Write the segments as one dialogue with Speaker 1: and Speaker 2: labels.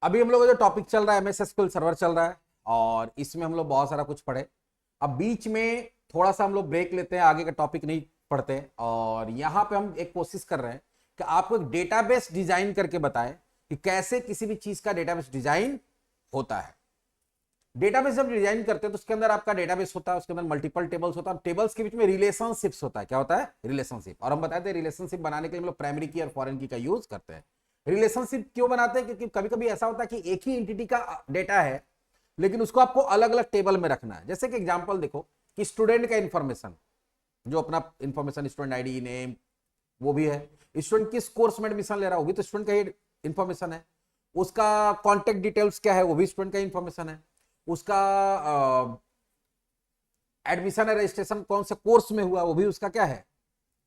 Speaker 1: अभी हम लोग का जो टॉपिक चल रहा है एमएस एसक्यूएल सर्वर चल रहा है और इसमें हम लोग बहुत सारा कुछ पढ़े। अब बीच में थोड़ा सा हम लोग ब्रेक लेते हैं, आगे का टॉपिक नहीं पढ़ते और यहाँ पे हम एक कोशिश कर रहे हैं कि आपको एक डेटाबेस डिजाइन करके बताएं कि कैसे किसी भी चीज का डेटाबेस डिजाइन होता है। डेटाबेस जब डिजाइन करते हैं तो उसके अंदर आपका डेटाबेस होता है, उसके अंदर मल्टीपल टेबल्स होता है, टेबल्स के बीच में रिलेशनशिप्स होता है। क्या होता है? रिलेशनशिप। और हम बताते हैं रिलेशनशिप बनाने के लिए हम लोग प्राइमरी की और फॉरेन की का यूज करते हैं। रिलेशनशिप क्यों बनाते हैं? क्योंकि कभी कभी ऐसा होता है कि एक ही एंटिटी का डेटा है लेकिन उसको आपको अलग अलग टेबल में रखना है। जैसे कि एग्जांपल देखो कि स्टूडेंट का इंफॉर्मेशन, जो अपना इंफॉर्मेशन स्टूडेंट आईडी नेम वो भी है, स्टूडेंट किस कोर्स में एडमिशन ले रहा है वो भी तो स्टूडेंट का ही इंफॉर्मेशन है, उसका कॉन्टेक्ट डिटेल्स क्या है वो भी स्टूडेंट का इंफॉर्मेशन है, उसका एडमिशन रजिस्ट्रेशन कौन से कोर्स में हुआ वो भी उसका क्या है,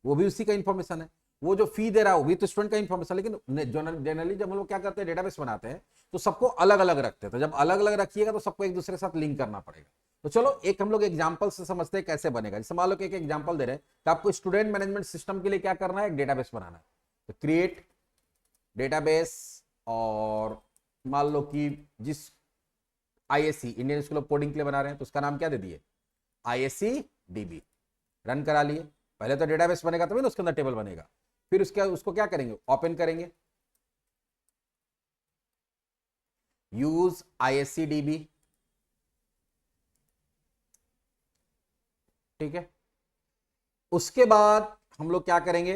Speaker 1: वो भी उसी का इंफॉर्मेशन है, वो जो फी दे रहा है वो भी तो स्टूडेंट का इंफॉर्मेशन। लेकिन जनरली जब हम लोग क्या करते हैं डेटाबेस बनाते हैं तो सबको अलग अलग रखते हैं। तो जब अलग अलग रखिएगा तो सबको एक दूसरे के साथ लिंक करना पड़ेगा। तो चलो एक हम लोग एग्जांपल से समझते हैं कैसे बनेगा। जैसे मान लो कि एक एग्जांपल दे रहे हैं कि आपको स्टूडेंट मैनेजमेंट सिस्टम के लिए क्या करना है, एक डेटाबेस बनाना है। तो क्रिएट डेटाबेस और मान लो कि जिस ISC Indian school of coding के लिए बना रहे हैं तो उसका नाम क्या दे दिए, आईएससी डीबी। रन करा लिए। पहले तो डेटाबेस बनेगा तभी ना उसके अंदर टेबल बनेगा। फिर उसको क्या करेंगे, ओपन करेंगे, यूज आईएससी डीबी। ठीक है, उसके बाद हम लोग क्या करेंगे,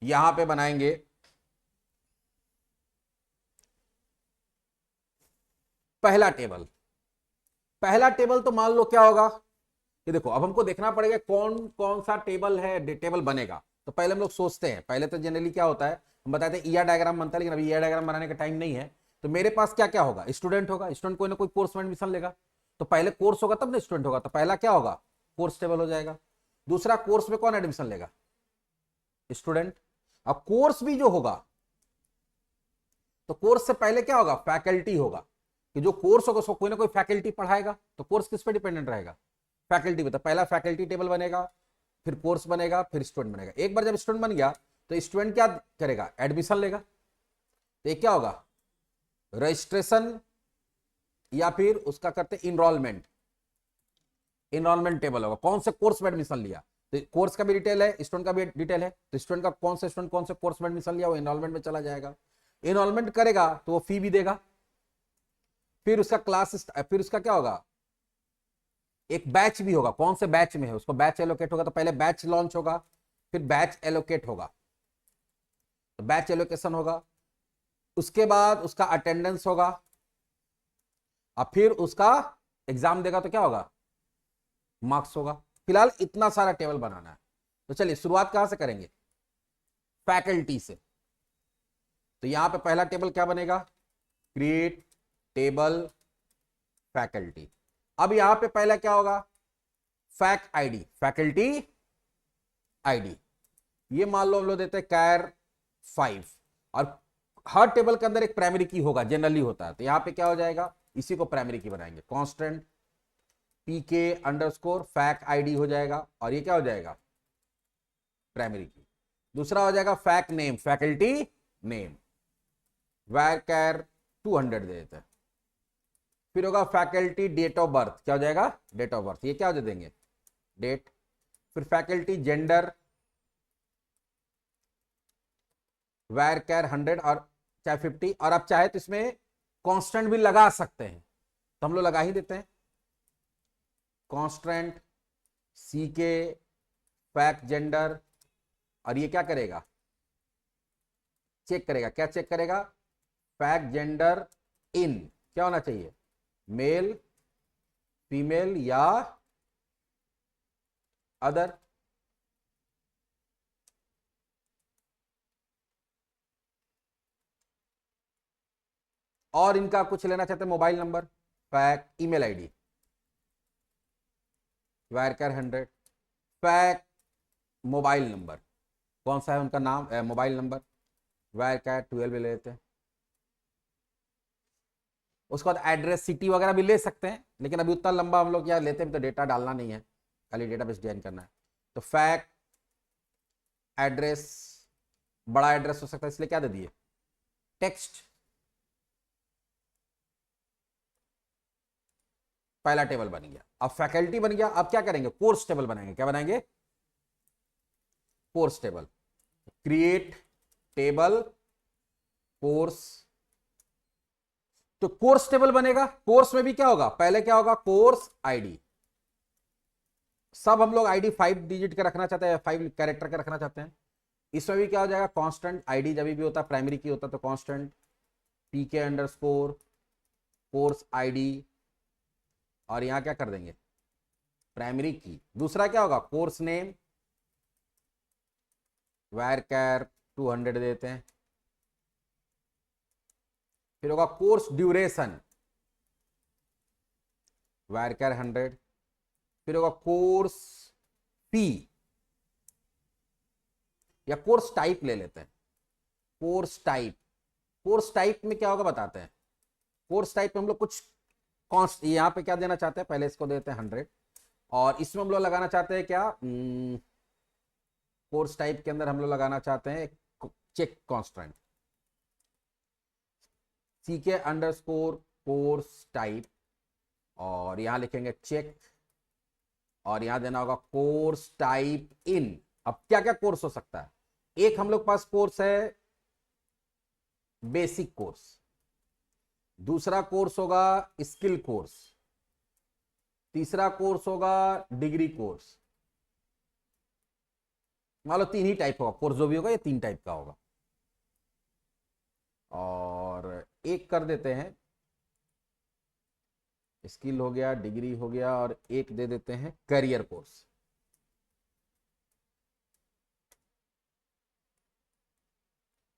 Speaker 1: यहां पे बनाएंगे पहला टेबल। पहला टेबल तो मान लो क्या होगा कि देखो अब हमको देखना पड़ेगा कौन कौन सा टेबल है, टेबल बनेगा। तो पहले हम लोग सोचते हैं, पहले तो जनरली क्या होता है हम बताते हैं ईआर डायग्राम बनता है, लेकिन अभी ईआर डायग्राम बनाने का टाइम नहीं है। तो मेरे पास क्या क्या होगा, स्टूडेंट होगा, स्टूडेंट कोई ना कोई कोर्स में एडमिशन लेगा तो पहले कोर्स होगा तब ना स्टूडेंट होगा। तो पहला क्या होगा, कोर्स टेबल हो जाएगा। दूसरा, कोर्स में कौन एडमिशन लेगा, स्टूडेंट। अब कोर्स भी जो होगा तो कोर्स से पहले क्या होगा, फैकल्टी होगा, कि जो कोर्स होगा उसको कोई ना कोई फैकल्टी पढ़ाएगा। तो कोर्स किस पे डिपेंडेंट रहेगा, फैकल्टी पे। तो पहला फैकल्टी टेबल बनेगा, फिर कोर्स बनेगा, फिर स्टूडेंट बनेगा। एक बार जब स्टूडेंट बन गया तो स्टूडेंट क्या करेगा, एडमिशन लेगा। तो ये क्या होगा, रजिस्ट्रेशन या फिर उसका करते इनरोलमेंट। इनरोलमेंट टेबल होगा, कौन से कोर्स में एडमिशन लिया। तो कोर्स का भी डिटेल है, स्टूडेंट का भी डिटेल है। तो स्टूडेंट का कौन से स्टूडेंट कौन से कोर्स में एडमिशन लिया वो इनरोलमेंट में चला जाएगा। इनरोलमेंट करेगा तो वो फी भी देगा। फिर उसका क्लास, फिर उसका क्या होगा, एक बैच भी होगा, कौन से बैच में है उसको बैच एलोकेट होगा। तो पहले बैच लॉन्च होगा, फिर बैच एलोकेट होगा, तो बैच एलोकेशन होगा। उसके बाद उसका अटेंडेंस होगा और फिर उसका एग्जाम देगा तो क्या होगा, मार्क्स होगा। फिलहाल इतना सारा टेबल बनाना है। तो चलिए शुरुआत कहां से करेंगे, फैकल्टी से। तो यहां पे पहला टेबल क्या बनेगा, क्रिएट टेबल फैकल्टी। अब यहां पे पहला क्या होगा, फैक आईडी, फैकल्टी आईडी। ये मान लो हम लोग देते हैं कैर 5 और हर टेबल के अंदर एक प्राइमरी की होगा, जनरली होता है। तो यहां पे क्या हो जाएगा, इसी को प्राइमरी की बनाएंगे, कांस्टेंट पीके अंडरस्कोर फैक आईडी हो जाएगा और ये क्या हो जाएगा, प्राइमरी की। दूसरा हो जाएगा फैक नेम, फैकल्टी नेम, वैर कैर 200 दे देते हैं। फिर होगा फैकल्टी डेट ऑफ बर्थ, क्या हो जाएगा, डेट ऑफ बर्थ। ये क्या हो देंगे, डेट। फिर फैकल्टी जेंडर, वैर कैर 100 और चाहे 50, और आप चाहे तो इसमें कांस्टेंट भी लगा सकते हैं, तो हम लोग लगा ही देते हैं कांस्टेंट सी के फैक जेंडर। और ये क्या करेगा, चेक करेगा, क्या चेक करेगा, फैक जेंडर इन क्या होना चाहिए, मेल फीमेल या अदर। और इनका कुछ लेना चाहते हैं मोबाइल नंबर, फैक ईमेल आईडी, वैरकर 100, फैक मोबाइल नंबर, कौन सा है उनका नाम, मोबाइल नंबर, वैरकर 12 ले लेते हैं। उसके बाद एड्रेस सिटी वगैरह भी ले सकते हैं, लेकिन अभी उतना लंबा हम लोग क्या लेते हैं तो डेटा डालना नहीं है, खाली डेटाबेस डिजाइन करना है। तो फैक एड्रेस, बड़ा एड्रेस हो सकता है इसलिए क्या दे दिए टेक्स्ट, पहला टेबल बन गया। अब फैकल्टी बन गया, अब क्या करेंगे, कोर्स टेबल बनाएंगे। क्या बनाएंगे, course table. Create table course, तो कोर्स टेबल बनेगा। कोर्स में भी क्या होगा, पहले क्या होगा, कोर्स आईडी। सब हम लोग आईडी 5 डिजिट का रखना चाहते हैं, 5 कैरेक्टर का रखना चाहते हैं। इसमें भी क्या हो जाएगा, कांस्टेंट आईडी जब भी होता है प्राइमरी की होता है तो कांस्टेंट पीके अंडरस्कोर कोर्स आईडी, और यहां क्या कर देंगे, प्राइमरी की। दूसरा क्या होगा, कोर्स नेम varchar 200 देते हैं। फिर होगा कोर्स ड्यूरेशन varchar 100। फिर होगा कोर्स फी, या कोर्स टाइप ले लेते हैं, कोर्स टाइप। कोर्स टाइप में क्या होगा बताते हैं। कोर्स टाइप में हम लोग कुछ कॉन्स्ट, यहां पे क्या देना चाहते हैं, पहले इसको देते हैं 100, और इसमें हम लोग लगाना चाहते हैं क्या, कोर्स टाइप के अंदर हम लोग लगाना चाहते हैं check constant, CK underscore course type, और यहां लिखेंगे चेक, और यहां देना होगा कोर्स टाइप इन। अब क्या क्या कोर्स हो सकता है, एक हम लोग पास कोर्स है बेसिक कोर्स, दूसरा कोर्स होगा स्किल कोर्स, तीसरा कोर्स होगा डिग्री कोर्स। मान लो 3 ही टाइप होगा, कोर्स जो भी होगा ये 3 टाइप का होगा। और एक कर देते हैं स्किल हो गया, डिग्री हो गया, और एक दे देते हैं करियर कोर्स।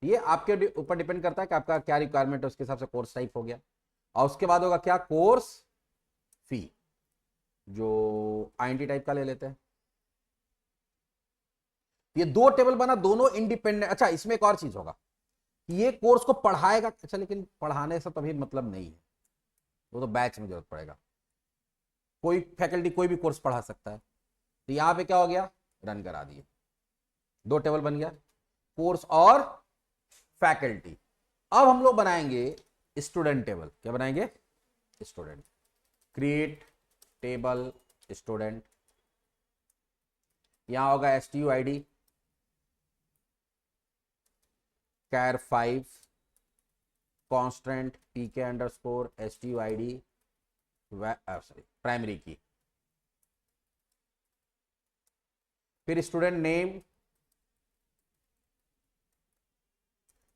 Speaker 1: ये आपके ऊपर डिपेंड करता है कि आपका क्या रिक्वायरमेंट है, उसके हिसाब से कोर्स टाइप हो गया। और उसके बाद होगा क्या, कोर्स फी, जो आईएनटी टाइप का ले लेते हैं। ये 2 टेबल बना, दोनों इंडिपेंडेंट। अच्छा, इसमें एक और चीज होगा, ये कोर्स को पढ़ाएगा। अच्छा, लेकिन पढ़ाने से तो अभी मतलब नहीं है, वो तो बैच में जरूरत पड़ेगा। कोई फैकल्टी कोई भी कोर्स पढ़ा सकता है। तो यहां पे क्या हो गया, रन करा दिए, 2 टेबल बन गया, कोर्स और फैकल्टी। अब हम लोग बनाएंगे स्टूडेंट टेबल। क्या बनाएंगे, स्टूडेंट। क्रिएट टेबल स्टूडेंट, यहां होगा STUID char 5 constant pk underscore STUID sorry primary की। फिर स्टूडेंट नेम,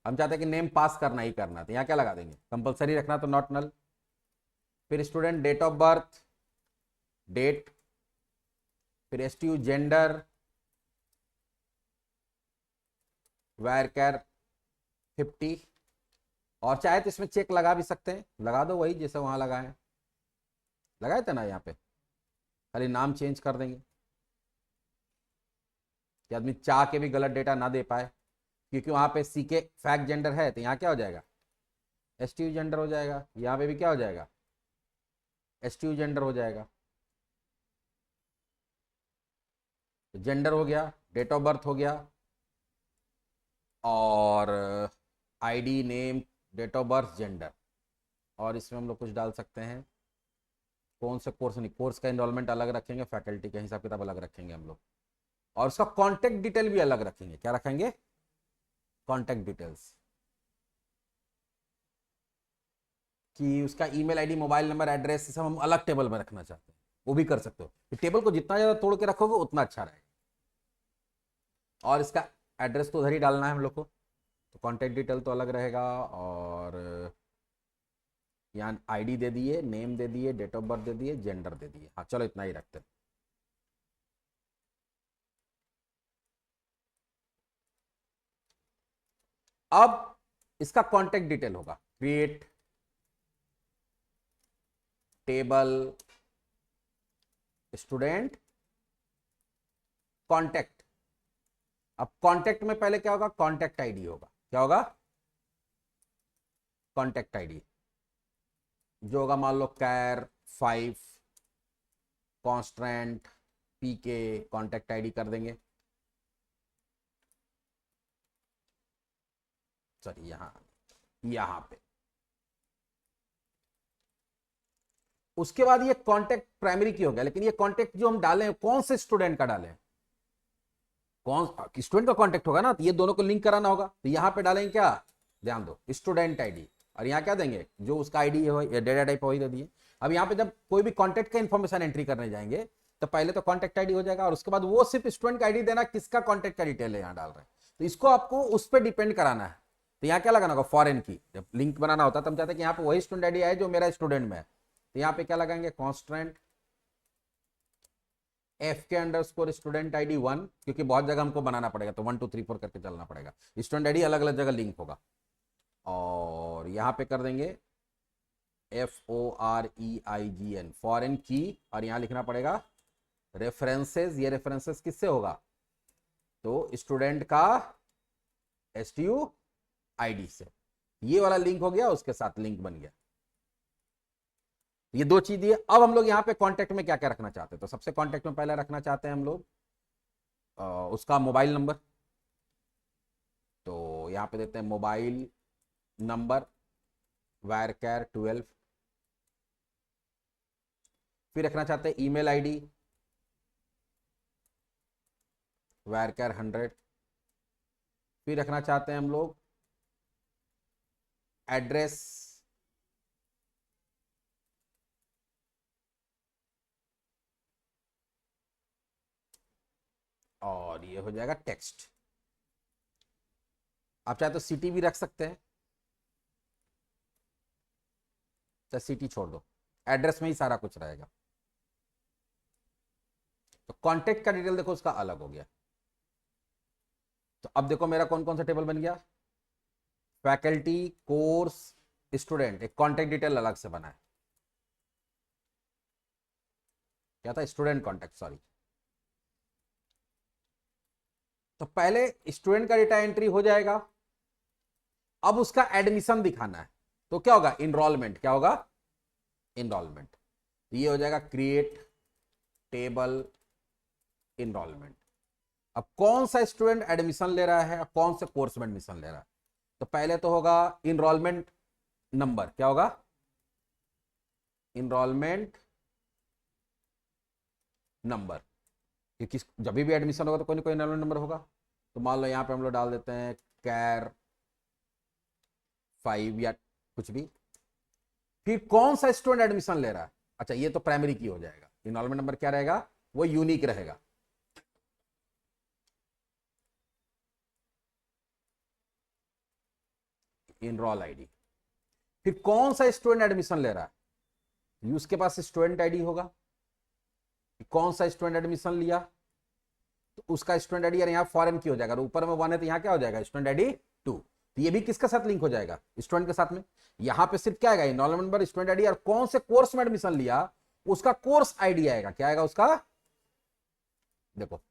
Speaker 1: हम चाहते हैं कि नेम पास करना ही करना, तो यहां क्या लगा देंगे, कंपलसरी रखना तो नॉट नल। फिर student date of birth, date, फिर STU जेंडर varchar 50, और चाहे तो इसमें चेक लगा भी सकते हैं, लगा दो वही जैसे वहां लगाए, लगाए थे ना, यहाँ पे खाली नाम चेंज कर देंगे कि आदमी चाह के भी गलत डेटा ना दे पाए, क्योंकि वहां पे सीके फैक्ट जेंडर है, तो यहाँ क्या हो जाएगा, STU जेंडर हो जाएगा। यहाँ पे भी क्या हो जाएगा, STU जेंडर हो जाएगा। तो जेंडर हो गया, डेट ऑफ बर्थ हो गया, और ID name date of birth gender, और इसमें हम लोग कुछ डाल सकते हैं, कौन सा कोर्स, नहीं कोर्स का इनरोलमेंट अलग रखेंगे, फैकल्टी का हिसाब किताब अलग रखेंगे हम लोग, और उसका कॉन्टेक्ट डिटेल भी अलग रखेंगे। क्या रखेंगे, कॉन्टेक्ट डिटेल्स, कि उसका email ID mobile number address सब हम अलग टेबल में रखना चाहते हैं, वो भी कर सकते हो। टेबल को जितना ज्यादा तोड़ के रखोगे उतना अच्छा रहेगा। और इसका एड्रेस तो उधर ही डालना है हम लोग को, तो कॉन्टेक्ट डिटेल तो अलग रहेगा, और यहाँ आईडी दे दिए, नेम दे दिए, डेट ऑफ बर्थ दे दिए, जेंडर दे दिए। हाँ चलो इतना ही रखते हैं। अब इसका कॉन्टेक्ट डिटेल होगा, क्रिएट टेबल स्टूडेंट कॉन्टेक्ट। अब कॉन्टेक्ट में पहले क्या होगा, कॉन्टेक्ट आईडी होगा। क्या होगा, कॉन्टेक्ट आईडी, जो होगा मान लो char 5 constant pk contact ID कर देंगे। सॉरी, यहां यहां पे। उसके बाद ये कॉन्टेक्ट प्राइमरी की हो गया, लेकिन ये कॉन्टेक्ट जो हम डालें कौन से स्टूडेंट का डालें, कौन स्टूडेंट का कॉन्टेक्ट होगा ना, तो ये दोनों को लिंक कराना होगा। तो यहां पे डालेंगे क्या, ध्यान दो, स्टूडेंट आईडी, और यहाँ क्या देंगे, जो उसका आईडी है डेटा टाइप वही दे दिए। अब यहाँ पे जब कोई भी कॉन्टेक्ट का इन्फॉर्मेशन एंट्री करने जाएंगे तो पहले तो कॉन्टेक्ट आईडी हो जाएगा, और उसके बाद वो सिर्फ स्टूडेंट का आईडी देना, किसका कॉन्टेक्ट का डिटेल है यहाँ डाल रहे हैं, तो इसको आपको उस पर डिपेंड कराना है। तो यहाँ क्या लगाना होगा, फॉरेन की, जब लिंक बनाना होता है तो हम चाहते हैं कि यहाँ पे वही स्टूडेंट आईडी आए जो मेरा स्टूडेंट में है। तो यहाँ पे क्या लगाएंगे, कॉन्स्टेंट एफ के अंडरस्कोर स्टूडेंट आईडी 1, क्योंकि बहुत जगह हमको बनाना पड़ेगा, तो 1 2 3 4 करके चलना पड़ेगा, स्टूडेंट आईडी अलग अलग जगह लिंक होगा। और यहाँ पे कर देंगे FOREIGN, फॉरेन की, और यहाँ लिखना पड़ेगा रेफरेंसेस। ये रेफरेंसेस किससे होगा, तो स्टूडेंट का STU आईडी से, ये वाला लिंक हो गया, उसके साथ लिंक बन गया। ये दो चीज दिए। अब हम लोग यहाँ पे कांटेक्ट में क्या क्या रखना चाहते हैं, तो सबसे कांटेक्ट में पहले रखना चाहते हैं हम लोग उसका मोबाइल नंबर। तो यहाँ पे देते हैं मोबाइल नंबर varchar 12। फिर रखना चाहते हैं ईमेल आईडी varchar 100। फिर रखना चाहते हैं हम लोग एड्रेस और ये हो जाएगा टेक्स्ट। आप चाहे तो सिटी भी रख सकते हैं, चाहे सिटी छोड़ दो, एड्रेस में ही सारा कुछ रहेगा। तो कॉन्टेक्ट का डिटेल देखो उसका अलग हो गया। तो अब देखो मेरा कौन कौन सा टेबल बन गया, फैकल्टी, कोर्स, स्टूडेंट, एक कॉन्टेक्ट डिटेल अलग से बना है, क्या था, स्टूडेंट कॉन्टेक्ट, सॉरी। तो पहले स्टूडेंट का डेटा एंट्री हो जाएगा, अब उसका एडमिशन दिखाना है, तो क्या होगा, इनरोलमेंट, क्या होगा, इनरोलमेंट। ये हो जाएगा क्रिएट टेबल इनरोलमेंट। अब कौन सा स्टूडेंट एडमिशन ले रहा है, कौन से कोर्स में एडमिशन ले रहा है, तो पहले तो होगा इनरोलमेंट नंबर, क्या होगा, इनरोलमेंट नंबर, क्योंकि जब भी एडमिशन होगा तो कोई ना कोई इनरोलमेंट नंबर होगा। तो मान लो यहाँ पे हम लोग डाल देते हैं कैर 5 या कुछ भी। फिर कौन सा स्टूडेंट एडमिशन ले रहा है, अच्छा ये तो प्राइमरी की हो जाएगा, इनरोलमेंट नंबर क्या रहेगा, वो यूनिक रहेगा। Enrol ID. फिर कौन सा स्टूडेंट एडमिशन ले रहा है, उसके पास स्टूडेंट आईडी होगा, कौन सा स्टूडेंट एडमिशन लिया, तो उसका स्टूडेंट आईडी, यहाँ फॉरेन की हो जाएगा, ऊपर में 1 है तो यहाँ क्या हो जाएगा, स्टूडेंट आईडी 2। तो ये भी किसके साथ लिंक हो जाएगा, स्टूडेंट के साथ में। यहाँ पे सिर्फ क्या आएगा, इनरोलमेंट नंबर, स्टूडेंट आईडी, और कौन से कोर्स में एडमिशन लिया उसका कोर्स आईडी आएगा, क्या आएगा उसका, देखो।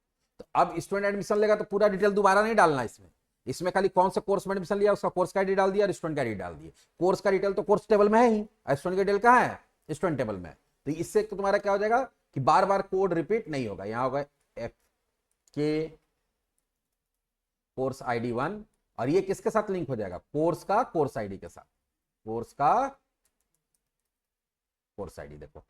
Speaker 1: तो अब स्टूडेंट एडमिशन लेगा तो पूरा डिटेल दोबारा नहीं डालना इसमें, इसमें खाली कौन से कोर्स में एडमिशन लिया उसका कोर्स का आईडी डाल दिया और स्टूडेंट का आईडी डाल दिया। कोर्स का डिटेल तो कोर्स टेबल में है ही, स्टूडेंट का डिटेल कहाँ है, स्टूडेंट टेबल में। तो इससे तुम्हारा क्या हो जाएगा कि बार बार कोड रिपीट नहीं होगा। यहां होगा FK कोर्स आईडी 1, और ये किसके साथ लिंक हो जाएगा, कोर्स का कोर्स आईडी के साथ, कोर्स का कोर्स आईडी। देखो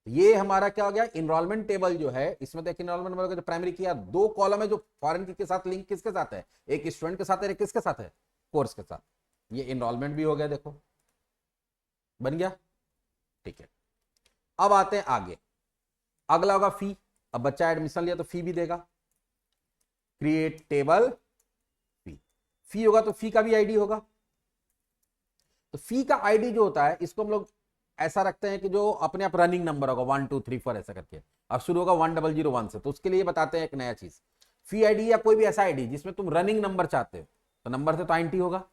Speaker 1: ये हमारा क्या हो गया, इनरोलमेंट टेबल जो है, इसमें देखिए इनरोलमेंट नंबर जो प्राइमरी किया, 2 कॉलम है जो फॉरेन के साथ लिंक किसके साथ है, एक स्टूडेंट के साथ है, एक किसके साथ है, कोर्स के साथ। ये इनरोलमेंट भी हो गया, देखो बन गया, ठीक है। अब आते हैं आगे, अगला होगा फी। अब बच्चा एडमिशन लिया तो फी भी देगा, क्रिएट टेबल फी। फी होगा तो फी का भी आईडी होगा। तो फी का आईडी जो होता है इसको हम लोग ऐसा रखते हैं कि जो अपने आप रनिंग नंबर होगा 1 2 3 4 ऐसा करके, अब शुरू होगा 1001 से। तो उसके लिए बताते हैं एक नया चीज, फी आईडी या कोई भी ऐसा आईडी जिसमें तुम रनिंग नंबर चाहते हो, तो नंबर से तो INT होगा,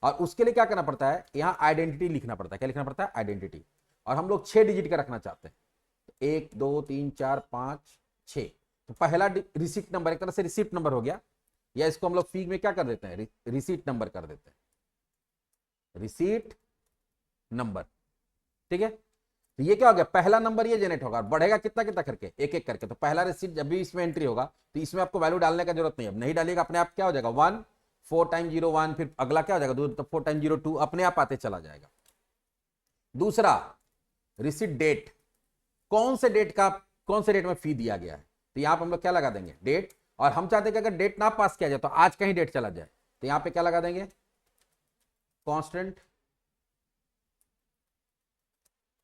Speaker 1: और उसके लिए क्या करना पड़ता है, यहाँ आइडेंटिटी लिखना पड़ता है। क्या लिखना पड़ता है, आइडेंटिटी। और हम लोग 6 डिजिट का रखना चाहते हैं, 1 2 3 4 5 6। तो पहला रिसीट नंबर एक तरह से रिसीट नंबर हो गया, या इसको हम लोग फी में क्या कर देते हैं, रिसीट नंबर कर देते हैं, रिसीट नंबर, ठीक है। तो ये क्या हो गया, पहला नंबर ये जनरेट होगा, बढ़ेगा कितना कितना करके, एक एक करके। तो पहला रिसीट जब भी इसमें एंट्री होगा तो इसमें आपको वैल्यू डालने का जरूरत नहीं है, अब नहीं डालिएगा अपने आप क्या हो जाएगा 1 4 टाइम 01, फिर अगला क्या हो जाएगा, तो 4 टाइम 02 अपने आप आते चला जाएगा। दूसरा रिसीट डेट, कौन से डेट में फी दिया गया है, तो यहां पर हम लोग क्या लगा देंगे, डेट। और हम चाहते हैं कि अगर डेट ना पास किया जाए तो आज का ही डेट चला जाए, तो यहां पे क्या लगा देंगे, कांस्टेंट।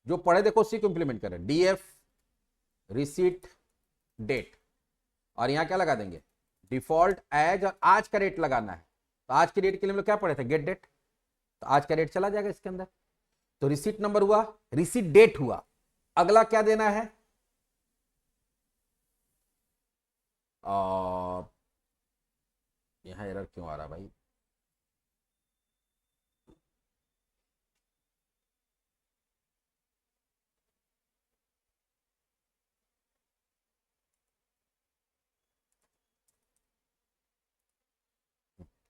Speaker 1: जो पढ़े देखो उसी को इंप्लीमेंट करें, डीएफ रिसीट डेट, और यहां क्या लगा देंगे, डिफॉल्ट एज, और आज का डेट लगाना है। तो आज के डेट के लिए हम लोग क्या पढ़े थे, गेट डेट, तो आज का डेट चला जाएगा इसके अंदर। तो रिसीट नंबर हुआ, रिसीट डेट हुआ। अगला क्या देना है, यहां एरर क्यों आ रहा भाई,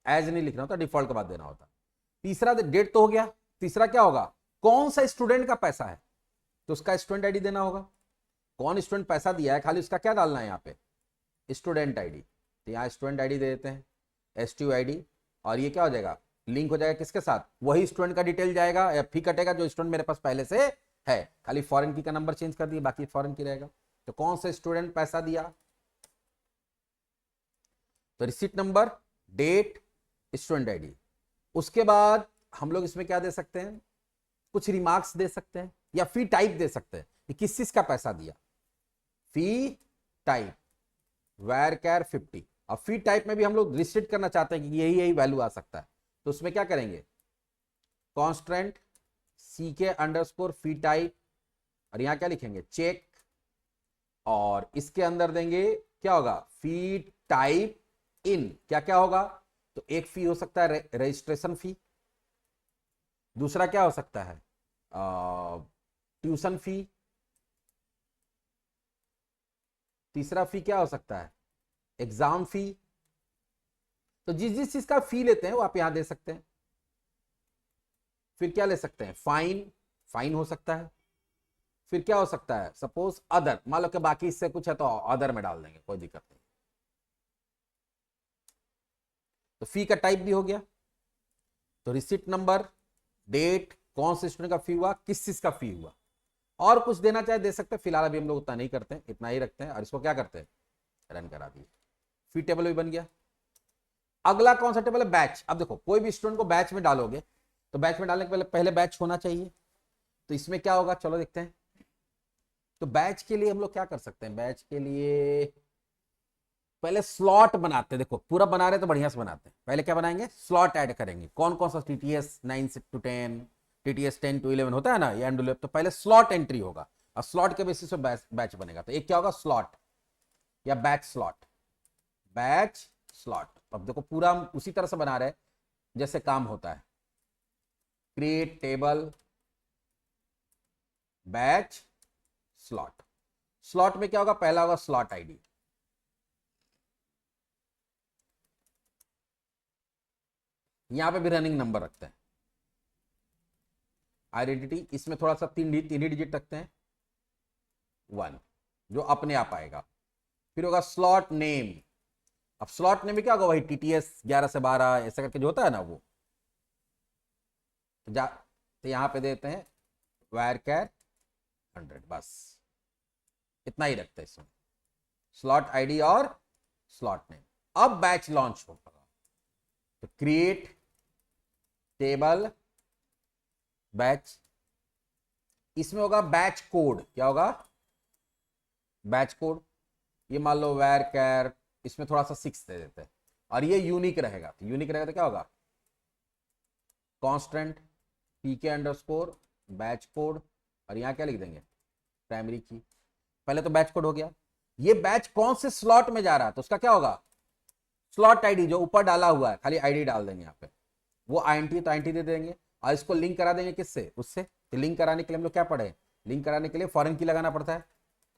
Speaker 1: एज नहीं लिखना होता, डिफॉल्ट के बाद देना होता। तीसरा डेट तो हो गया, तीसरा क्या होगा, कौन सा स्टूडेंट का पैसा है, तो उसका स्टूडेंट आईडी देना होगा। कौन स्टूडेंट पैसा दिया है, खाली उसका क्या डालना है यहाँ पे, स्टूडेंट आईडी। तो यहाँ स्टूडेंट आईडी दे देते हैं, STU आईडी, और ये क्या हो जाएगा, लिंक हो जाएगा किसके साथ, वही स्टूडेंट का डिटेल जाएगा, या फी कटेगा जो स्टूडेंट मेरे पास पहले से है, खाली फॉरेन की का नंबर चेंज कर दिया, बाकी फॉरेन की रहेगा। तो कौन सा स्टूडेंट पैसा दिया, तो receipt number, date, student ID. उसके बाद हम लोग इसमें क्या दे सकते हैं, कुछ रिमार्क्स दे सकते हैं, या फी टाइप दे सकते हैं कि किस चीज का पैसा दिया, फी टाइप varchar 50। अब फी टाइप में भी हम लोग रिस्ट्रिक्ट करना चाहते हैं कि यही यही वैल्यू आ सकता है, तो उसमें क्या करेंगे, कांस्टेंट CK अंडरस्कोर फी टाइप, और यहां क्या लिखेंगे, चेक, और इसके अंदर देंगे क्या होगा, फी टाइप इन, क्या क्या होगा, तो एक फी हो सकता है रजिस्ट्रेशन फी, दूसरा क्या हो सकता है, ट्यूशन फी, तीसरा फी क्या हो सकता है, एग्जाम फी। तो जिस जिस चीज का फी लेते हैं वो आप यहां दे सकते हैं। फिर क्या ले सकते हैं, फाइन, फाइन हो सकता है। फिर क्या हो सकता है, सपोज अदर, मान लो कि बाकी इससे कुछ है तो अदर में डाल देंगे, कोई दिक्कत नहीं। तो फी का टाइप भी हो गया, तो रिसिप्ट नंबर, डेट, कौन से स्टूडेंट का फी हुआ, किस चीज का फी हुआ, और कुछ देना चाहे दे सकते हैं। फिलहाल अभी हम लोग उतना नहीं करते हैं, इतना ही रखते हैं, और इसको क्या करते हैं, रन करा दिए, फी टेबल भी बन गया। अगला कौन सा टेबल है, बैच। अब देखो कोई भी स्टूडेंट को बैच में डालोगे तो बैच में डालने के पहले बैच होना चाहिए। तो इसमें क्या होगा, चलो देखते हैं। तो बैच के लिए हम लोग क्या कर सकते हैं, बैच के लिए पहले स्लॉट बनाते हैं। देखो पूरा बना रहे तो बढ़िया से बनाते हैं, पहले क्या बनाएंगे, स्लॉट ऐड करेंगे। कौन कौन सा, TTS 9 से to 10, TTS 10 to 11 होता है ना, ये एंड, तो पहले स्लॉट एंट्री होगा और स्लॉट के बेसिस पे बैच बनेगा। तो एक क्या होगा, स्लॉट या बैच स्लॉट, बैच स्लॉट। अब देखो पूरा हम उसी तरह से बना रहे हैं जैसे काम होता है, create table, batch, slot. Slot में क्या होगा, पहला होगा स्लॉट आईडी, यहां पे भी रनिंग नंबर रखते हैं। आइडेंटिटी इसमें थोड़ा सा तीन ही डिजिट रखते हैं, 1 जो अपने आप आएगा। फिर होगा स्लॉट नेम। अब स्लॉट नेम में क्या होगा, वही TTS 11 से 12 ऐसा करके जो होता है ना वो, तो यहां पे देते हैं varchar 100, बस इतना ही रखते हैं इसमें, स्लॉट आईडी और स्लॉट नेम। अब बैच लॉन्च होगा, तो क्रिएट टेबल बैच, इसमें होगा बैच कोड। क्या होगा, बैच कोड, ये मान लो varchar, इसमें थोड़ा सा 6 दे देते हैं, और ये यूनिक रहेगा। तो यूनिक रहेगा तो क्या होगा, constant PK underscore batch code, और यहां क्या लिख देंगे, प्राइमरी की। पहले तो बैच कोड हो गया। ये बैच कौन से स्लॉट में जा रहा है, तो उसका क्या होगा, स्लॉट आईडी जो ऊपर डाला हुआ है, खाली आईडी डाल देंगे यहाँ पे, वो INT तो INT दे देंगे, और इसको लिंक करा देंगे किससे, उससे। तो लिंक कराने के लिए हम लोग क्या पढ़े, लिंक कराने के लिए फॉरेन की लगाना पड़ता है।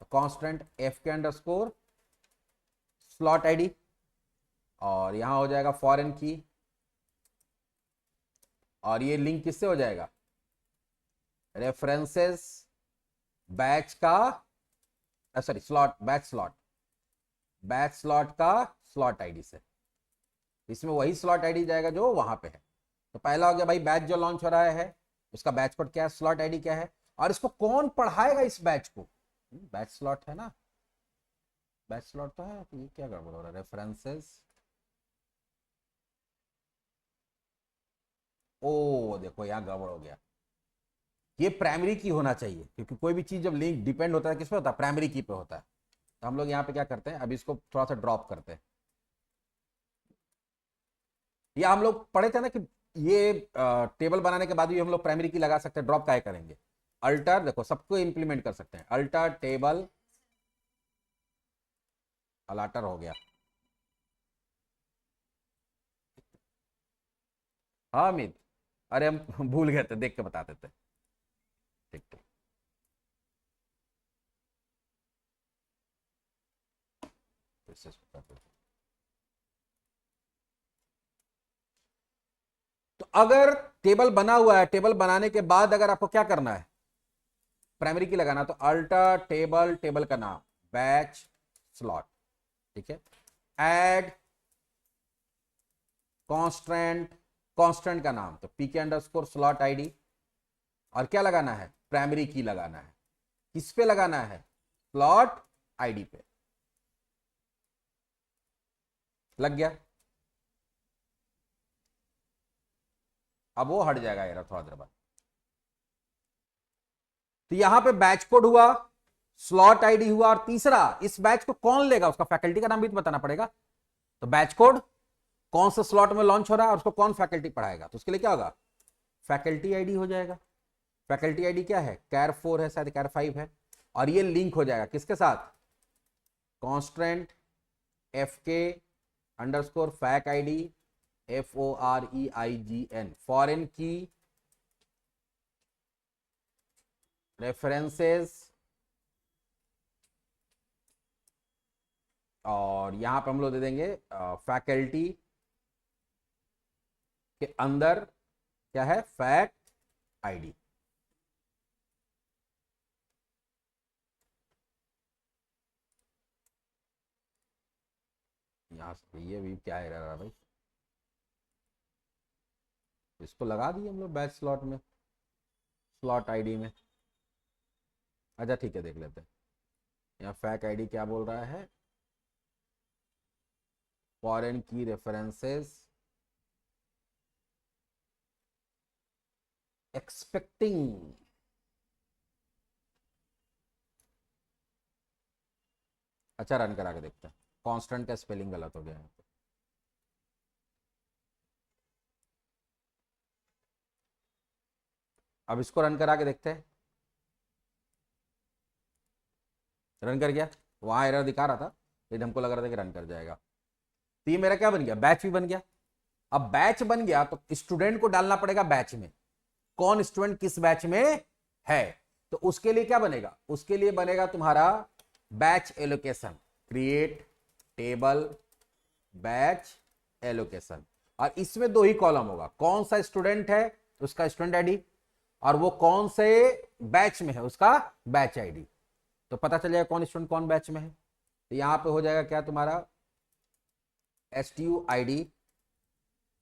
Speaker 1: तो constant FK underscore slot ID, और यहां हो जाएगा फॉरेन की, और ये लिंक किससे हो जाएगा, रेफरेंसेस बैच का, सॉरी स्लॉट, बैच स्लॉट का स्लॉट आईडी से। इसमें वही स्लॉट आईडी जाएगा जो वहां पे है। तो पहला हो गया भाई बैच जो लॉन्च हो रहा है उसका बैच कोड क्या है, स्लॉट आईडी क्या है, और इसको कौन पढ़ाएगा इस बैच को। बैच स्लॉट है ना, बैच स्लॉट तो है, तो ये क्या गड़बड़ हो रहा है, रेफरेंसेस। ओ देखो यहाँ गड़बड़ हो गया, ये प्राइमरी की होना चाहिए, क्योंकि कोई भी चीज जब लिंक डिपेंड होता है किस पे होता है, प्राइमरी की पे होता है। तो हम लोग यहाँ पे क्या करते हैं, अभी इसको थोड़ा सा ड्रॉप करते हैं। ये हम लोग पढ़े थे ना कि ये टेबल बनाने के बाद भी हम लोग प्राइमरी की लगा सकते हैं, ड्रॉप काय करेंगे। अल्टर देखो सबको इंप्लीमेंट कर सकते हैं, अल्टर टेबल अलाटर हो गया। हाँ अमित, अरे हम भूल गए थे, देख के बता देते। ठीक ठीक। तो अगर टेबल बना हुआ है, टेबल बनाने के बाद अगर आपको क्या करना है, प्राइमरी की लगाना, तो अल्टर टेबल, टेबल का नाम बैच स्लॉट, ठीक है। ऐड कांस्टेंट, कांस्टेंट का नाम तो पीके अंडरस्कोर स्लॉट आईडी, और क्या लगाना है, प्राइमरी की लगाना है। किस पे लगाना है, स्लॉट आईडी पे। लग गया, अब वो हट जाएगा एरर थोड़ा देर बाद। तो यहां पे बैच कोड हुआ, स्लॉट आईडी हुआ, और तीसरा इस बैच को कौन लेगा, उसका फैकल्टी का नाम भी तो बताना पड़ेगा। तो बैच कोड कौन सा स्लॉट में लॉन्च हो रहा है और उसको कौन फैकल्टी पढ़ाएगा, तो उसके लिए क्या होगा, फैकल्टी आईडी हो जाएगा। फैकल्टी आईडी क्या है, कैर 4 है, शायद कैर 5 है, और ये लिंक हो जाएगा किसके साथ, कॉन्स्टेंट एफ के अंडरस्कोर फैक आईडी, FOREIGN, फॉरेन की रेफरेंसेस, और यहां पर हम लोग दे देंगे फैकल्टी के अंदर क्या है, फैक्ट आईडी। यहां से ये भी क्या है रहा भाई, इसको लगा दिए हम लोग बैच स्लॉट में, स्लॉट आईडी में। अच्छा ठीक है, देख लेते हैं यहाँ फैक आईडी क्या बोल रहा है, फॉरेन की रेफरेंसेस एक्सपेक्टिंग। अच्छा रन करा के देखते हैं, कांस्टेंट का स्पेलिंग गलत हो गया है। अब इसको रन करा के देखते हैं, रन कर गया, वहां एरर दिखा रहा था लेकिन हमको लग रहा था कि रन कर जाएगा। तो ये मेरा क्या बन गया, बैच भी बन गया। अब बैच बन गया तो स्टूडेंट को डालना पड़ेगा बैच में, कौन स्टूडेंट किस बैच में है। तो उसके लिए क्या बनेगा, उसके लिए बनेगा तुम्हारा batch allocation, create table batch allocation, और इसमें दो ही कॉलम होगा, कौन सा स्टूडेंट है उसका स्टूडेंट आईडी, और वो कौन से बैच में है उसका बैच आईडी। तो पता चल जाएगा कौन स्टूडेंट कौन बैच में है। तो यहां पे हो जाएगा क्या तुम्हारा STUID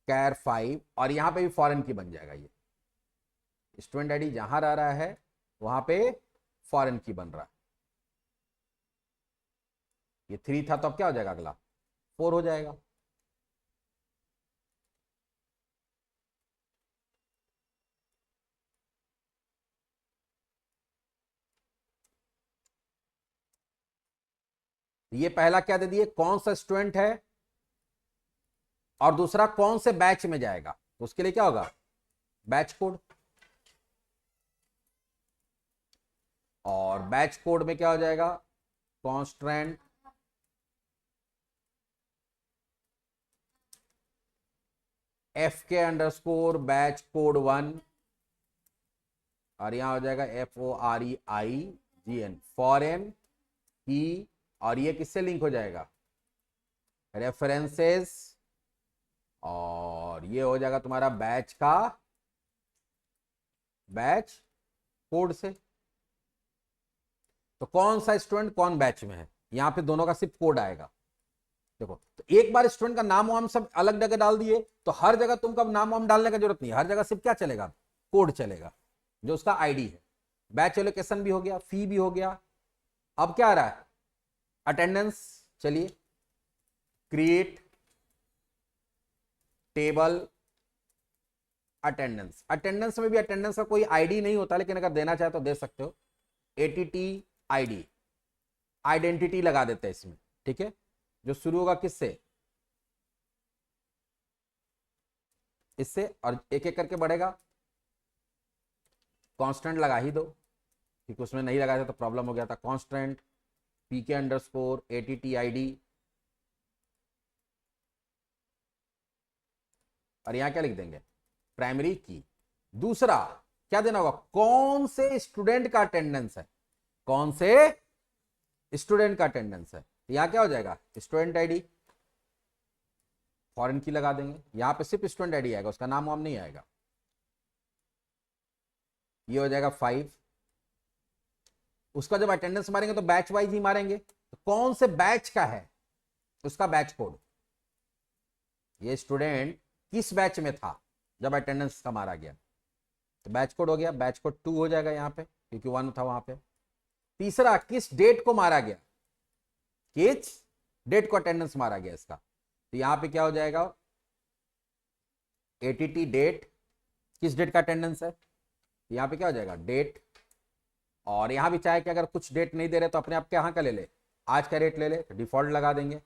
Speaker 1: कैर 5, और यहां पे भी फॉरेन की बन जाएगा, ये स्टूडेंट आईडी जहां रह रहा है वहां पे फॉरेन की बन रहा है। ये 3 था तो अब क्या हो जाएगा, अगला 4 हो जाएगा। ये पहला क्या दे दिए, कौन सा स्टूडेंट है, और दूसरा कौन से बैच में जाएगा। तो उसके लिए क्या होगा, बैच कोड, और बैच कोड में क्या हो जाएगा, constant FK underscore batch code 1, और यहां हो जाएगा FOREIGN फॉरेन की, और ये किससे लिंक हो जाएगा, रेफरेंसेस, और ये हो जाएगा तुम्हारा बैच का बैच कोड से। तो कौन सा स्टूडेंट कौन बैच में है, यहां पे दोनों का सिर्फ कोड आएगा। देखो, तो एक बार स्टूडेंट का नाम वाम सब अलग जगह डाल दिए तो हर जगह तुमको अब नाम वाम डालने की जरूरत नहीं, हर जगह सिर्फ क्या चलेगा, कोड चलेगा जो उसका आईडी है। बैच एलोकेशन भी हो गया, फी भी हो गया। अब क्या आ रहा है, अटेंडेंस। चलिए, क्रिएट टेबल अटेंडेंस। अटेंडेंस में भी अटेंडेंस का कोई आईडी नहीं होता, लेकिन अगर देना चाहे तो दे सकते हो। एटीटी आईडी, आइडेंटिटी लगा देते हैं इसमें, ठीक है, जो शुरू होगा किससे, इससे, और एक एक करके बढ़ेगा। कांस्टेंट लगा ही दो, क्योंकि उसमें नहीं लगाया था तो प्रॉब्लम हो गया था। कांस्टेंट पीके अंडरस्कोर एटीटी आईडी, और यहां क्या लिख देंगे, प्राइमरी की। दूसरा क्या देना होगा, कौन से स्टूडेंट का अटेंडेंस है, कौन से स्टूडेंट का अटेंडेंस है। यहां क्या हो जाएगा, स्टूडेंट आईडी, फॉरेन की लगा देंगे। यहां पे सिर्फ स्टूडेंट आईडी आएगा, उसका नाम वाम नहीं आएगा। ये हो जाएगा 5। उसका जब अटेंडेंस मारेंगे तो बैच वाइज ही मारेंगे, तो कौन से बैच का है उसका बैच कोड, ये स्टूडेंट किस बैच में था जब अटेंडेंस का मारा गया, तो बैच कोड हो गया। बैच कोड 2 हो जाएगा यहाँ पे, क्योंकि 1 था वहां पे। तीसरा, किस डेट को मारा गया, किस डेट को अटेंडेंस मारा गया इसका, तो यहां पे क्या हो जाएगा, एटीटी डेट, किस डेट का अटेंडेंस है, यहां पे क्या हो जाएगा, डेट। और यहां भी चाहे कि अगर कुछ डेट नहीं दे रहे तो अपने आप के यहां का ले ले, आज का रेट ले ले, तो डिफॉल्ट लगा देंगे।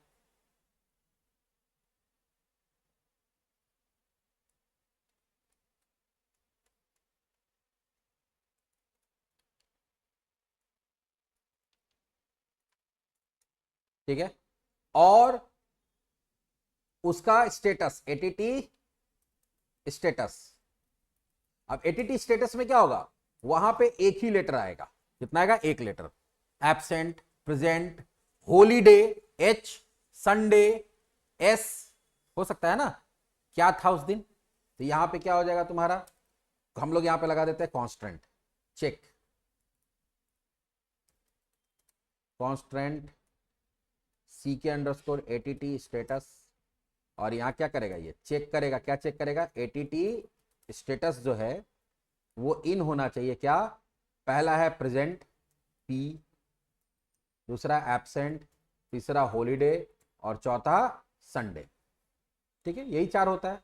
Speaker 1: ठीक है, और उसका स्टेटस, एटीटी स्टेटस। अब एटीटी स्टेटस में क्या होगा, वहां पे एक ही लेटर आएगा, कितना आएगा, एक letter. Absent, present, holiday H, Sunday S, हो सकता है ना, क्या था उस दिन, तो यहां पे क्या हो जाएगा तुम्हारा, तो हम लोग यहां पे लगा देते हैं कांस्टेंट, चेक कांस्टेंट सी के अंडरस्कोर एटीटी स्टेटस। और यहां क्या करेगा, ये चेक करेगा, क्या चेक करेगा, एटीटी स्टेटस जो है वो इन होना चाहिए। क्या, पहला है प्रेजेंट पी, दूसरा एब्सेंट, तीसरा हॉलीडे, और चौथा संडे। ठीक है, यही 4 होता है।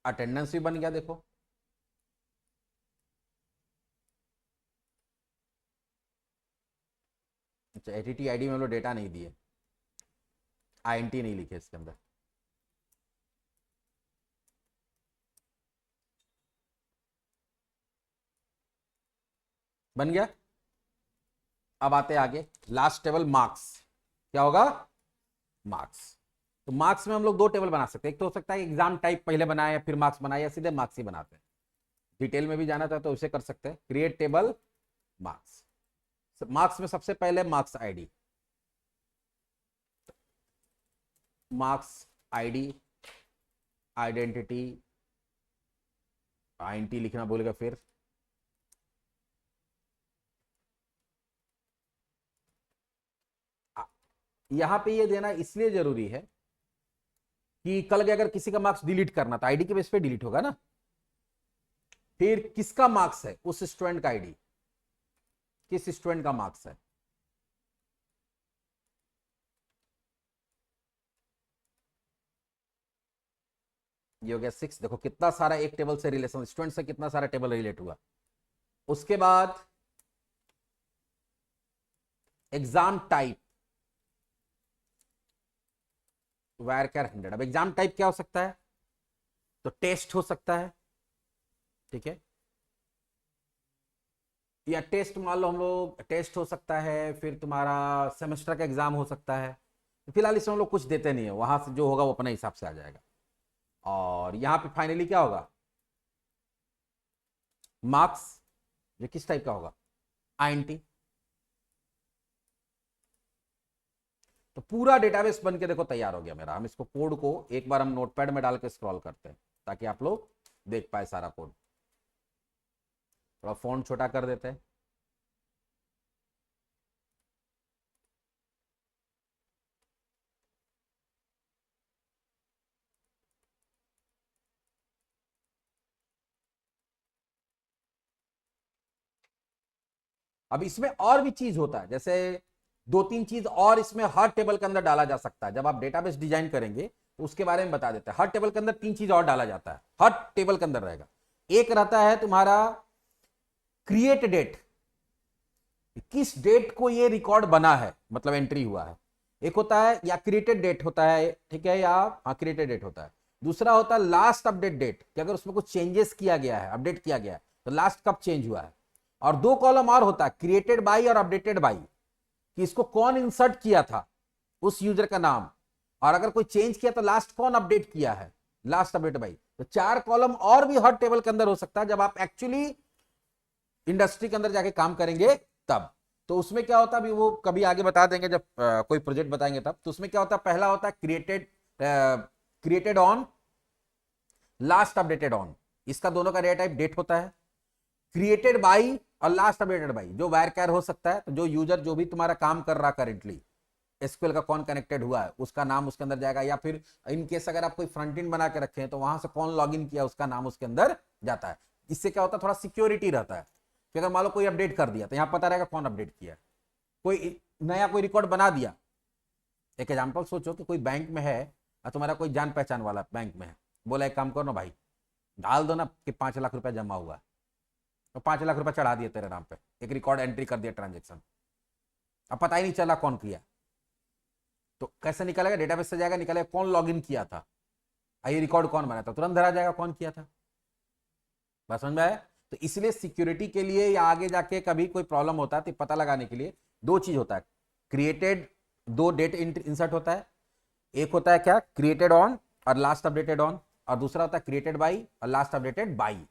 Speaker 1: अटेंडेंस भी बन गया, देखो। अच्छा, एटीटी आईडी में हम लोग डेटा नहीं दिए, आईएनटी नहीं लिखे इसके अंदर। बन गया। अब आते हैं आगे, लास्ट टेबल मार्क्स। क्या होगा, मार्क्स। तो मार्क्स में हम लोग 2 टेबल बना सकते हैं, एक तो हो सकता है एग्जाम टाइप पहले बनाए या फिर मार्क्स बनाए, या सीधे मार्क्स ही बनाते हैं। डिटेल में भी जाना चाहते तो उसे कर सकते हैं, क्रिएट टेबल मार्क्स। मार्क्स में सबसे पहले marks ID, marks ID, identity, INT लिखना बोलेगा फिर, यहां पे ये देना इसलिए जरूरी है कि कल के अगर किसी का मार्क्स डिलीट करना तो आईडी के बेस पे डिलीट होगा ना, फिर किसका मार्क्स है, उस स्टूडेंट का आईडी, किस स्टूडेंट का मार्क्स है। ये हो गया 6। देखो कितना सारा एक टेबल से रिलेशन, स्टूडेंट से कितना सारा टेबल रिलेट हुआ। उसके बाद एग्जाम टाइप, वायर 100। अब एग्जाम टाइप क्या हो सकता है, तो टेस्ट हो सकता है, ठीक है, या टेस्ट मान लो हम लोग, टेस्ट हो सकता है, फिर तुम्हारा सेमेस्टर का एग्जाम हो सकता है। तो फिलहाल इसमें हम लोग कुछ देते नहीं है, वहां से जो होगा वो अपने हिसाब से आ जाएगा। और यहां पे फाइनली क्या होगा, मार्क्स, ये किस टाइप का होगा, आईएनटी। तो पूरा डेटाबेस बन के देखो तैयार हो गया मेरा। हम इसको कोड को एक बार हम नोटपैड में डाल के स्क्रॉल करते हैं ताकि आप लोग देख पाए सारा कोड। थोड़ा फॉन्ट छोटा कर देते हैं। अब इसमें और भी चीज होता है, जैसे 2-3 चीज और इसमें हर टेबल के अंदर डाला जा सकता है। जब आप डेटाबेस डिजाइन करेंगे तो उसके बारे में बता देते हैं। हर टेबल के अंदर 3 चीज और डाला जाता है, हर टेबल के अंदर रहेगा। एक रहता है तुम्हारा क्रिएट डेट, किस डेट को ये रिकॉर्ड बना है, मतलब एंट्री हुआ है। एक होता है या क्रिएटेड डेट होता है, ठीक है, या हाँ क्रिएटेड डेट होता है। दूसरा होता है लास्ट अपडेट डेट, कि अगर उसमें कुछ चेंजेस किया गया है, अपडेट किया गया है, तो लास्ट कब चेंज हुआ है। और 2 कॉलम और होता है, क्रिएटेड बाई और अपडेटेड बाई, कि इसको कौन इंसर्ट किया था, उस यूजर का नाम, और अगर कोई चेंज किया तो लास्ट कौन अपडेट किया है, लास्ट अपडेट बाई। तो 4 कॉलम और भी हर टेबल के अंदर हो सकता है जब आप एक्चुअली इंडस्ट्री के अंदर जाके काम करेंगे तब। तो उसमें क्या होता है, अभी वो कभी आगे बता देंगे जब कोई प्रोजेक्ट बताएंगे तब। तो उसमें क्या होता है, पहला होता है created on, last updated on, इसका दोनों का डेटा टाइप डेट होता है। क्रिएटेड बाई और लास्ट अपडेटेड बाई, जो वायर कैर हो सकता है, तो जो यूजर जो भी तुम्हारा काम कर रहा करेंटली, एसक्यूएल का कौन कनेक्टेड हुआ है उसका नाम उसके अंदर जाएगा, या फिर इनकेस अगर आप कोई फ्रंट एंड बना के रखे हैं तो वहां से कौन लॉगिन किया उसका नाम उसके अंदर जाता है। इससे क्या होता है, थोड़ा सिक्योरिटी रहता है कि अगर मान लो कोई अपडेट कर दिया तो यहां पता रहेगा कौन अपडेट किया, कोई नया कोई रिकॉर्ड बना दिया। एक एग्जांपल सोचो कि कोई बैंक में है और तुम्हारा कोई जान पहचान वाला बैंक में है, बोला एक काम करो ना भाई, डाल दो ना कि 5 लाख रुपया जमा हुआ, तो 5 लाख रुपया चढ़ा दिया तेरे नाम पे, एक रिकॉर्ड एंट्री कर दिया ट्रांजेक्शन, अब पता ही नहीं चला कौन किया। तो कैसे निकलेगा, डेटाबेस से जाएगा, निकलेगा कौन लॉगिन किया था, ये रिकॉर्ड कौन बनाया था, तुरंत धरा जाएगा कौन किया था। बात समझ में आया। तो इसलिए सिक्योरिटी के लिए या आगे जाके कभी कोई प्रॉब्लम होता है तो पता लगाने के लिए 2 चीज होता है, क्रिएटेड, 2 डेट इंसर्ट होता है। एक होता है क्या, क्रिएटेड ऑन और लास्ट अपडेटेड ऑन, और दूसरा होता है क्रिएटेड बाई और लास्ट अपडेटेड बाई।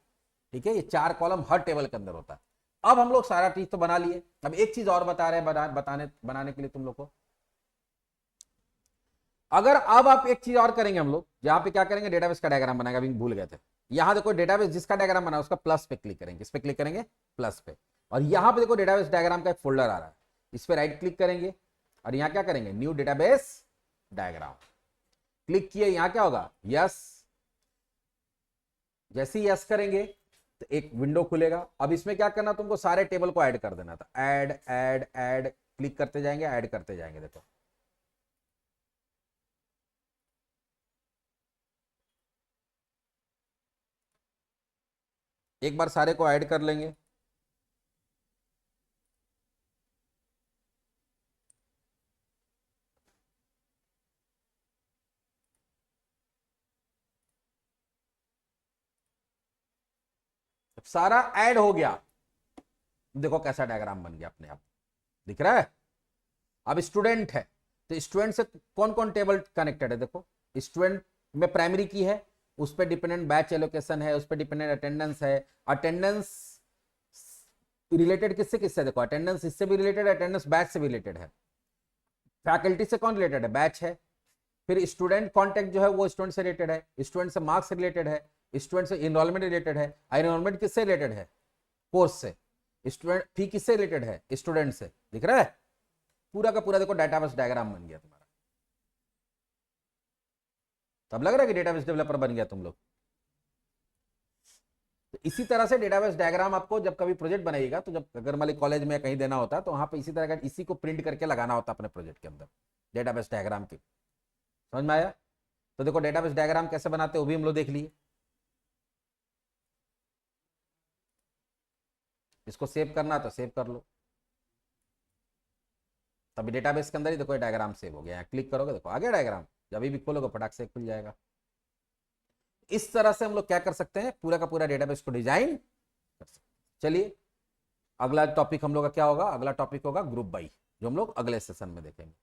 Speaker 1: ठीक है, ये 4 कॉलम हर टेबल के अंदर होता है। अब हम लोग सारा चीज तो बना लिए, अब एक चीज और बता रहे हैं बनाने के लिए तुम लोग को। अगर अब आप एक चीज और करेंगे, हम लोग जहां पे क्या करेंगे, डेटाबेस का डायग्राम बनाएगा, अभी भूल गए थे। यहां देखो डेटाबेस जिसका डायग्राम बना उसका प्लस पे क्लिक करेंगे, इस पे क्लिक करेंगे प्लस पे, और यहां पे देखो डेटाबेस डायग्राम का एक फोल्डर आ रहा है, इस पे राइट क्लिक करेंगे और यहां क्या करेंगे, न्यू डेटाबेस डायग्राम क्लिक किए, यहां क्या होगा, यस। जैसे ही यस करेंगे तो एक विंडो खुलेगा। अब इसमें क्या करना, तुमको सारे टेबल को ऐड कर देना था, ऐड ऐड ऐड, क्लिक करते जाएंगे, ऐड करते जाएंगे। देखो एक बार सारे को ऐड कर लेंगे, सारा ऐड हो गया। देखो कैसा डायग्राम बन गया अपने आप, दिख रहा है। अब स्टूडेंट है तो स्टूडेंट से कौन कौन टेबल कनेक्टेड है, देखो स्टूडेंट में प्राइमरी की है, उस पर डिपेंडेंट बैच एलोकेशन है, उस पर डिपेंडेंट अटेंडेंस है। अटेंडेंस रिलेटेड किससे किससे, देखो अटेंडेंस इससे भी रिलेटेड है, अटेंडेंस बैच से भी रिलेटेड है। फैकल्टी से कौन रिलेटेड है, बैच है। फिर स्टूडेंट कॉन्टेक्ट जो है वो स्टूडेंट से रिलेटेड है, स्टूडेंट से मार्क्स रिलेटेड है, स्टूडेंट से इनरोलमेंट रिलेटेड है। इनरोलमेंट किससे रिलेटेड है, कोर्स से। स्टूडेंट फी किससे रिलेटेड है, स्टूडेंट से। दिख रहा है पूरा का पूरा, देखो डेटाबेस डायग्राम बन गया तुम्हारा। तब लग रहा है कि डेटाबेस डेवलपर बन गया तुम लोग। तो इसी तरह से डेटाबेस डायग्राम आपको जब कभी प्रोजेक्ट बनाइएगा, तो जब अगर मान ली कॉलेज में कहीं देना होता है तो वहां पे इसी तरह का इसी को प्रिंट करके लगाना होता है अपने प्रोजेक्ट के अंदर, डेटाबेस डायग्राम की। समझ में आया। तो देखो डेटाबेस डायग्राम कैसे बनाते हैं वो भी हम लोग देख लिए। इसको सेव करना तो सेव कर लो, तभी डेटाबेस के अंदर ही देखो ये डायग्राम सेव हो गया। क्लिक करोगे देखो आ गया डायग्राम, जब भी खोलोगे फटाक से खुल जाएगा। इस तरह से हम लोग क्या कर सकते हैं, पूरा का पूरा डेटाबेस को डिजाइन कर सकते हैं। चलिए अगला टॉपिक हम लोग का क्या होगा, अगला टॉपिक होगा ग्रुप बाई, जो हम लोग अगले सेशन में देखेंगे।